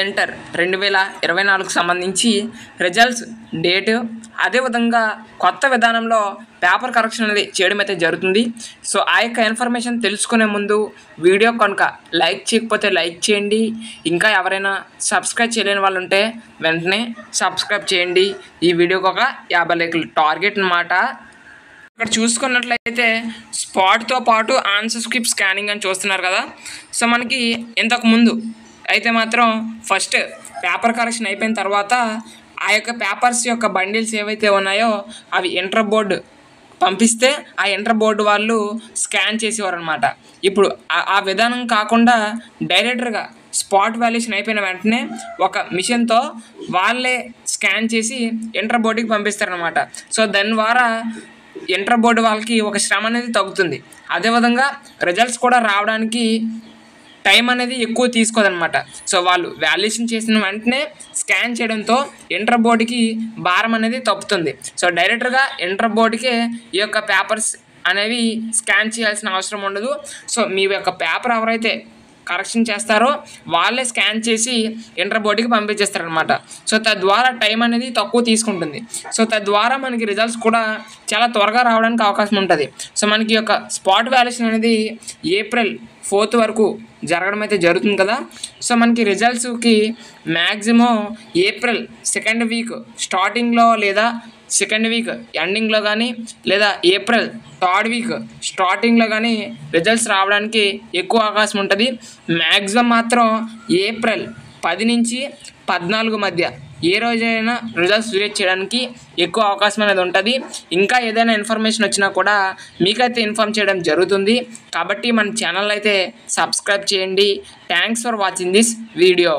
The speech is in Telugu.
ఎంటర్ 2024కు సంబంధించి రిజల్ట్స్ డేటు, అదేవిధంగా కొత్త విధానంలో పేపర్ కరెక్షన్ అనేది చేయడం అయితే జరుగుతుంది. సో ఆ యొక్క ఇన్ఫర్మేషన్ తెలుసుకునే ముందు వీడియో కనుక లైక్ చేయకపోతే లైక్ చేయండి. ఇంకా ఎవరైనా సబ్స్క్రైబ్ చేయలేని వాళ్ళు ఉంటే వెంటనే సబ్స్క్రైబ్ చేయండి. ఈ వీడియోకి ఒక 50 లైకులు టార్గెట్ అన్నమాట. ఇక్కడ చూసుకున్నట్లయితే స్పాట్తో పాటు ఆన్సర్ స్క్రిప్ట్ స్కానింగ్ అని చూస్తున్నారు కదా. సో మనకి ఇంతకు ముందు అయితే మాత్రం ఫస్ట్ పేపర్ కరెక్షన్ అయిపోయిన తర్వాత ఆ యొక్క పేపర్స్ యొక్క బండిల్స్ ఏవైతే ఉన్నాయో అవి ఇంటర్ బోర్డు పంపిస్తే ఆ ఇంటర్ బోర్డు వాళ్ళు స్కాన్ చేసేవారు అనమాట. ఇప్పుడు ఆ విధానం కాకుండా డైరెక్టర్గా స్పాట్ వాల్యుయేషన్ అయిపోయిన వెంటనే ఒక మిషన్తో వాళ్ళే స్కాన్ చేసి ఇంటర్ బోర్డుకి పంపిస్తారనమాట. సో దాని ద్వారా ఇంటర్ బోర్డు వాళ్ళకి ఒక శ్రమ అనేది తగ్గుతుంది. అదేవిధంగా రిజల్ట్స్ కూడా రావడానికి టైం అనేది ఎక్కువ తీసుకోదన్నమాట. సో వాళ్ళు వాల్యుయేషన్ చేసిన వెంటనే స్కాన్ చేయడంతో ఇంటర్ బోర్డుకి భారం అనేది తప్పుతుంది. సో డైరెక్టర్గా ఇంటర్ బోర్డుకే ఈ యొక్క పేపర్స్ అనేవి స్కాన్ చేయాల్సిన అవసరం ఉండదు. సో మీ యొక్క పేపర్ ఎవరైతే కరెక్షన్ చేస్తారో వాళ్ళే స్కాన్ చేసి ఇంటర్ బోర్డుకి పంపించేస్తారనమాట. సో తద్వారా టైం అనేది తక్కువ తీసుకుంటుంది. సో తద్వారా మనకి రిజల్ట్స్ కూడా చాలా త్వరగా రావడానికి అవకాశం ఉంటుంది. సో మనకి యొక్క స్పాట్ వాల్యుయేషన్ అనేది ఏప్రిల్ 4th వరకు జరగడం అయితే జరుగుతుంది కదా. సో మనకి రిజల్ట్స్కి మ్యాక్సిమం ఏప్రిల్ 2nd వీక్ స్టార్టింగ్లో లేదా 2nd వీక్ ఎండింగ్లో కానీ లేదా ఏప్రిల్ 3rd వీక్ స్టార్టింగ్లో కానీ రిజల్ట్స్ రావడానికి ఎక్కువ అవకాశం ఉంటుంది. మ్యాక్సిమం మాత్రం ఏప్రిల్ 10 నుంచి 14 మధ్య ఏ రోజైనా రిజల్ట్స్ రిలీజ్ చేయడానికి ఎక్కువ అవకాశం అనేది ఉంటుంది. ఇంకా ఏదైనా ఇన్ఫర్మేషన్ వచ్చినా కూడా మీకైతే ఇన్ఫార్మ్ చేయడం జరుగుతుంది. కాబట్టి మన ఛానల్ అయితే సబ్స్క్రైబ్ చేయండి. Thanks for watching this video.